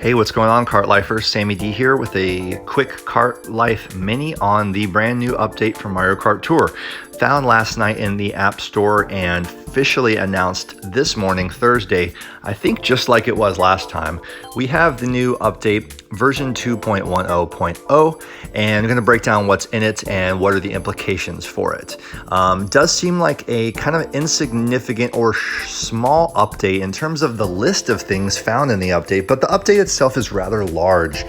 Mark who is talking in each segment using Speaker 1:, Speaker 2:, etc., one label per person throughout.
Speaker 1: Hey, what's going on, Kart Lifers? Sammy D here with a quick Kart Life mini on the brand new update for Mario Kart Tour. Found last night in the App Store and officially announced this morning, Thursday, I think just like it was last time. We have the new update, version 2.10.0, and I'm going to break down what's in it and what are the implications for it. Does seem like a kind of insignificant or small update in terms of the list of things found in the update, but the update itself is rather large.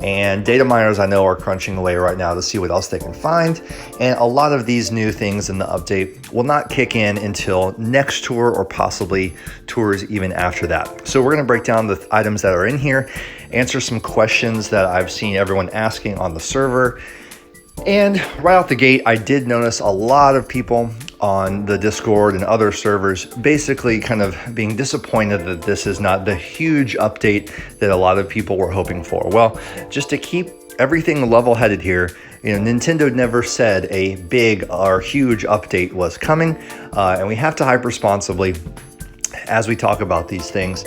Speaker 1: And data miners I know are crunching away right now to see what else they can find. And a lot of these new things in the update will not kick in until next tour or possibly tours even after that. So we're going to break down the items that are in here, answer some questions that I've seen everyone asking on the server. And right out the gate, I did notice a lot of people on the Discord and other servers basically kind of being disappointed that this is not the huge update that a lot of people were hoping for. Well, just to keep everything level-headed here, Nintendo never said a big or huge update was coming, and we have to hype responsibly as we talk about these things.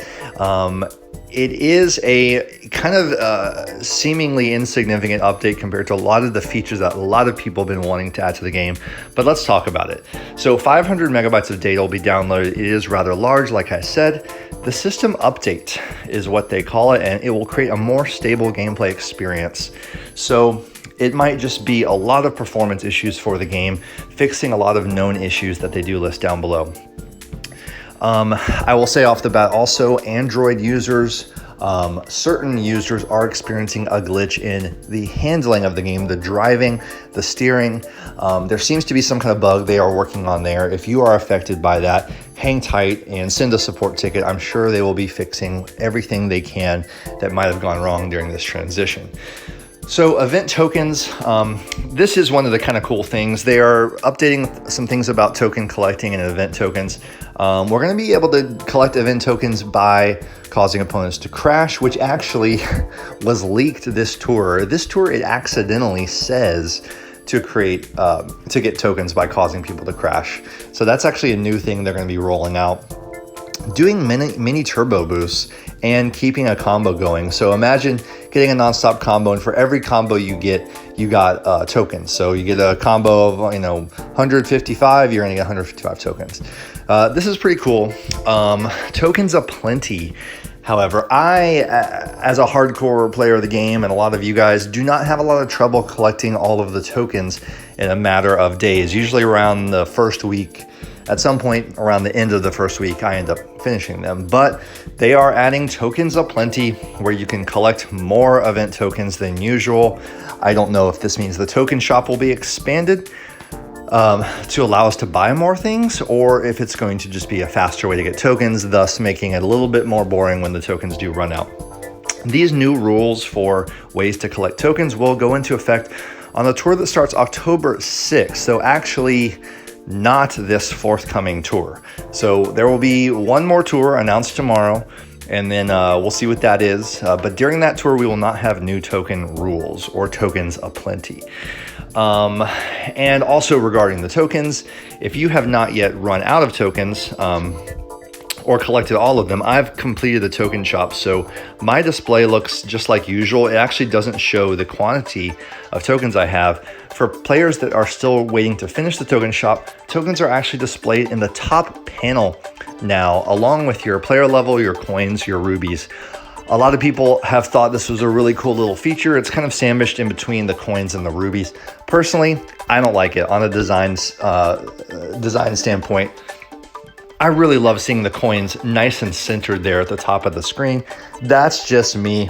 Speaker 1: It is a kind of seemingly insignificant update compared to a lot of the features that a lot of people have been wanting to add to the game, but let's talk about it. So 500 megabytes of data will be downloaded. It is rather large, like I said. The system update is what they call it, and it will create a more stable gameplay experience. So it might just be a lot of performance issues for the game, fixing a lot of known issues that they do list down below. I will say off the bat also, Android users, certain users are experiencing a glitch in the handling of the game, the driving, the steering. There seems to be some kind of bug they are working on there. If you are affected by that, hang tight and send a support ticket. I'm sure they will be fixing everything they can that might have gone wrong during this transition. So event tokens, this is one of the kind of cool things. They are updating some things about token collecting and event tokens. We're going to be able to collect event tokens by causing opponents to crash, which actually was leaked this tour. This tour, it accidentally says to get tokens by causing people to crash. So that's actually a new thing they're going to be rolling out. Doing mini turbo boosts and keeping a combo going. So imagine getting a non-stop combo, and for every combo you get, you got tokens. So you get a combo of 155, you're gonna get 155 tokens. This is pretty cool. Tokens aplenty. However, I, as a hardcore player of the game, and a lot of you guys, do not have a lot of trouble collecting all of the tokens in a matter of days. Usually around the first week. At some point around the end of the first week, I end up finishing them, but they are adding tokens aplenty where you can collect more event tokens than usual. I don't know if this means the token shop will be expanded to allow us to buy more things, or if it's going to just be a faster way to get tokens, thus making it a little bit more boring when the tokens do run out. These new rules for ways to collect tokens will go into effect on the tour that starts October 6th. So actually, not this forthcoming tour. So there will be one more tour announced tomorrow, and then we'll see what that is. But during that tour, we will not have new token rules or tokens aplenty. And also regarding the tokens, if you have not yet run out of tokens, or collected all of them, I've completed the token shop, so my display looks just like usual. It actually doesn't show the quantity of tokens I have. For players that are still waiting to finish the token shop, tokens are actually displayed in the top panel now, along with your player level, your coins, your rubies. A lot of people have thought this was a really cool little feature. It's kind of sandwiched in between the coins and the rubies. Personally, I don't like it on a design standpoint. I really love seeing the coins nice and centered there at the top of the screen. That's just me.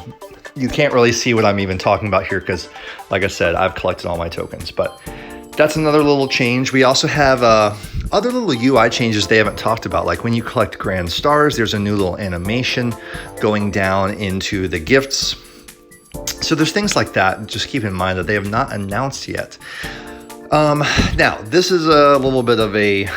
Speaker 1: You can't really see what I'm even talking about here because, like I said, I've collected all my tokens, but that's another little change. We also have other little UI changes they haven't talked about, like when you collect grand stars, there's a new little animation going down into the gifts. So there's things like that. Just keep in mind that they have not announced yet. Now, this is a little bit of a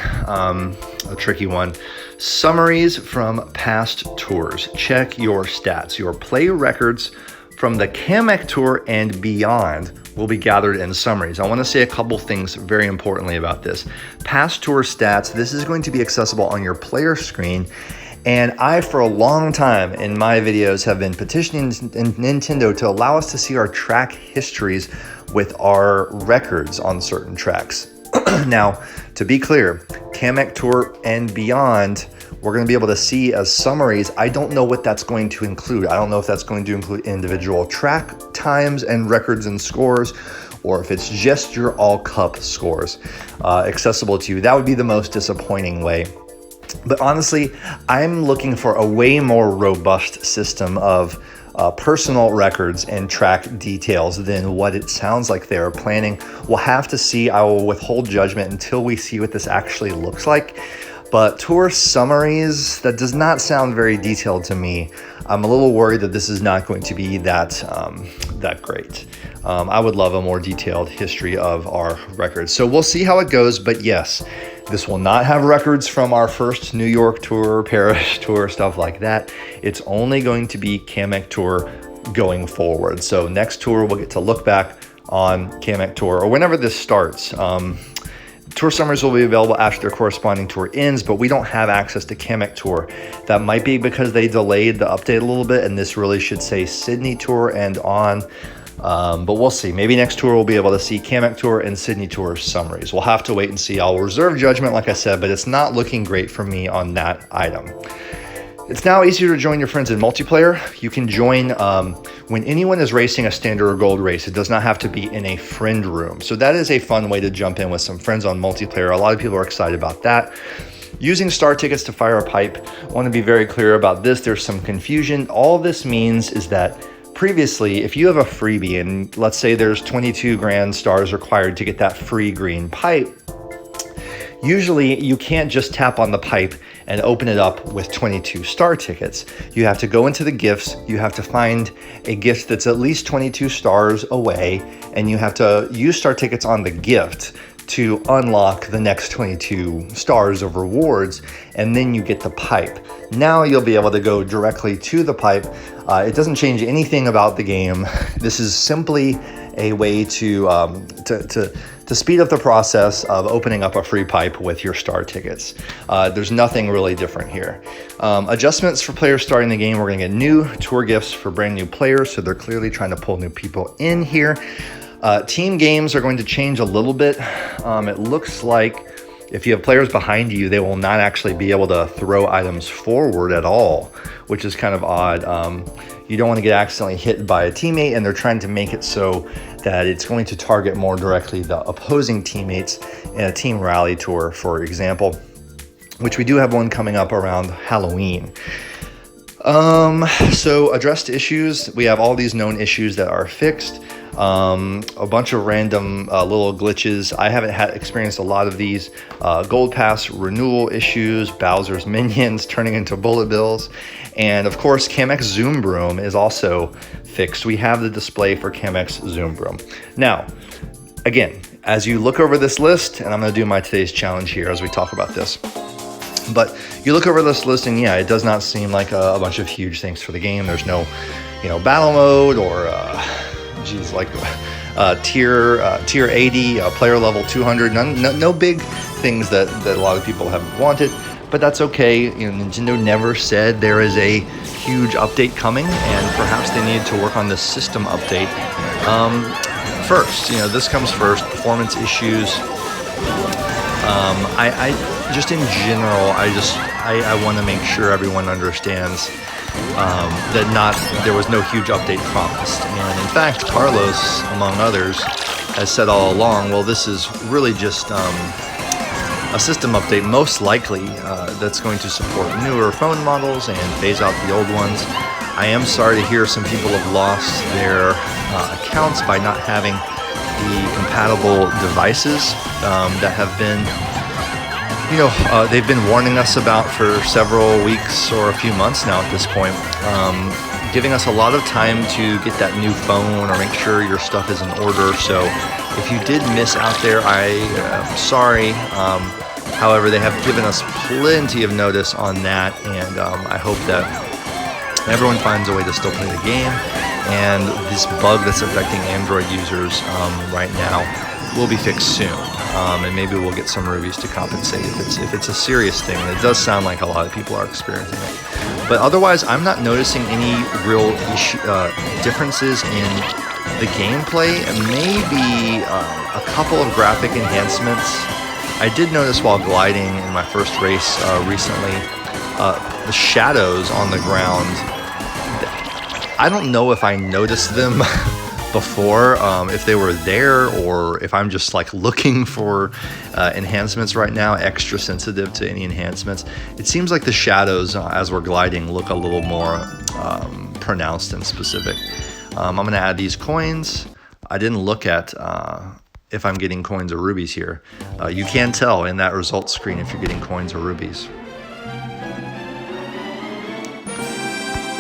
Speaker 1: tricky one. Summaries from past tours. Check your stats. Your play records from the Kamek Tour and beyond will be gathered in summaries. I want to say a couple things very importantly about this. Past tour stats, this is going to be accessible on your player screen, And I, for a long time in my videos, have been petitioning Nintendo to allow us to see our track histories with our records on certain tracks. Now, to be clear, Kamek Tour and beyond, we're going to be able to see as summaries. I don't know what that's going to include. I don't know if that's going to include individual track times and records and scores, or if it's just your all cup scores accessible to you. That would be the most disappointing way. But honestly, I'm looking for a way more robust system of personal records and track details than what it sounds like they're planning. We'll have to see. I will withhold judgment until we see what this actually looks like. But tour summaries, that does not sound very detailed to me. I'm a little worried that this is not going to be that great. I would love a more detailed history of our records. So we'll see how it goes. But yes, this will not have records from our first New York tour, Paris tour, stuff like that. It's only going to be Kamek Tour going forward. So next tour, we'll get to look back on Kamek Tour, or whenever this starts. Tour summaries will be available after their corresponding tour ends, but we don't have access to Kamek Tour. That might be because they delayed the update a little bit, and this really should say Sydney Tour and on. But we'll see. Maybe next tour we'll be able to see Kamek Tour and Sydney Tour summaries. We'll have to wait and see. I'll reserve judgment, like I said, but it's not looking great for me on that item. It's now easier to join your friends in multiplayer. You can join when anyone is racing a standard or gold race. It does not have to be in a friend room. So that is a fun way to jump in with some friends on multiplayer. A lot of people are excited about that. Using star tickets to fire a pipe. I want to be very clear about this. There's some confusion. All this means is that previously, if you have a freebie, and let's say there's 22 grand stars required to get that free green pipe, usually you can't just tap on the pipe and open it up with 22 star tickets. You have to go into the gifts, you have to find a gift that's at least 22 stars away, and you have to use star tickets on the gift to unlock the next 22 stars of rewards, and then you get the pipe. Now you'll be able to go directly to the pipe. It doesn't change anything about the game. This is simply a way to speed up the process of opening up a free pipe with your star tickets. There's nothing really different here. Adjustments for players starting the game. We're gonna get new tour gifts for brand new players, so they're clearly trying to pull new people in here. Team games are going to change a little bit. It looks like if you have players behind you, they will not actually be able to throw items forward at all, which is kind of odd. You don't want to get accidentally hit by a teammate, and they're trying to make it so that it's going to target more directly the opposing teammates in a team rally tour, for example, which we do have one coming up around Halloween. So addressed issues, we have all these known issues that are fixed. A bunch of random little glitches. I haven't experienced a lot of these. Gold Pass renewal issues, Bowser's minions turning into bullet bills, and of course Kamek's Zoom Broom is also fixed. We have the display for Kamek's Zoom Broom. Now, again, as you look over this list, and I'm going to do my today's challenge here as we talk about this, but you look over this list and yeah, it does not seem like a bunch of huge things for the game. There's no, battle mode or tier 80, player level 200, no big things that a lot of people have wanted, but that's okay. Nintendo never said there is a huge update coming, and perhaps they needed to work on this system update first. This comes first. Performance issues. I just in general, I want to make sure everyone understands that there was no huge update promised. And in fact, Carlos, among others, has said all along, well, this is really just a system update, most likely that's going to support newer phone models and phase out the old ones. I am sorry to hear some people have lost their accounts by not having the compatible devices that have been they've been warning us about for several weeks or a few months now at this point, giving us a lot of time to get that new phone or make sure your stuff is in order. So if you did miss out there, I'm sorry. However, they have given us plenty of notice on that, and I hope that everyone finds a way to still play the game. And this bug that's affecting Android users right now will be fixed soon. and maybe we'll get some rubies to compensate if it's a serious thing. And it does sound like a lot of people are experiencing it. But otherwise, I'm not noticing any real differences in the gameplay, and maybe a couple of graphic enhancements. I did notice while gliding in my first race recently, the shadows on the ground. I don't know if I noticed them before, if they were there, or if I'm just like looking for enhancements right now, extra sensitive to any enhancements. It seems like the shadows as we're gliding look a little more pronounced and specific. I'm gonna add these coins. I didn't look at if I'm getting coins or rubies here. You can tell in that results screen if you're getting coins or rubies.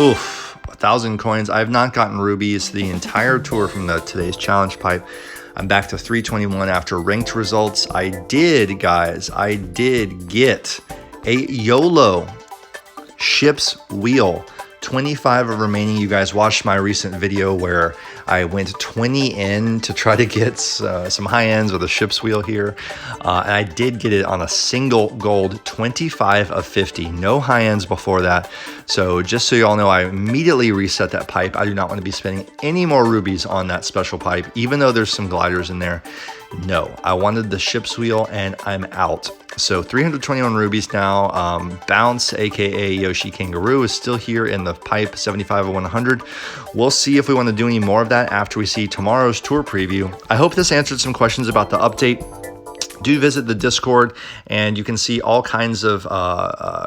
Speaker 1: Oof. 1,000 coins. I have not gotten rubies the entire tour from today's challenge pipe. I'm back to 321 after ranked results. I did get a YOLO ship's wheel. 25 are remaining. You guys watched my recent video where I went 20 in to try to get some high ends with a ship's wheel here. And I did get it on a single gold, 25 of 50. No high ends before that. So just so you all know, I immediately reset that pipe. I do not want to be spending any more rubies on that special pipe, even though there's some gliders in there. No, I wanted the ship's wheel and I'm out. So 321 rubies now. Bounce, aka Yoshi Kangaroo, is still here in the pipe, 75 of 100. We'll see if we want to do any more of that after we see tomorrow's tour preview. I hope this answered some questions about the update. Do visit the Discord, and you can see all kinds of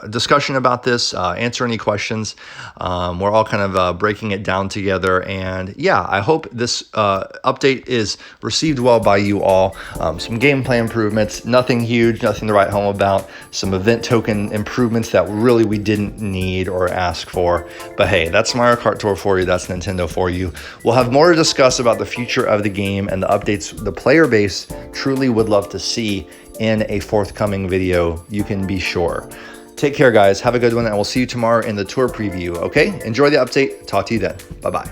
Speaker 1: discussion about this, answer any questions. We're all kind of breaking it down together, and yeah, I hope this update is received well by you all. Some gameplay improvements, nothing huge, nothing to write home about. Some event token improvements that really we didn't need or ask for. But hey, that's Mario Kart Tour for you. That's Nintendo for you. We'll have more to discuss about the future of the game and the updates the player base truly would love to see in a forthcoming video, you can be sure. Take care, guys. Have a good one, and we'll see you tomorrow in the tour preview, okay? Enjoy the update. Talk to you then. Bye-bye.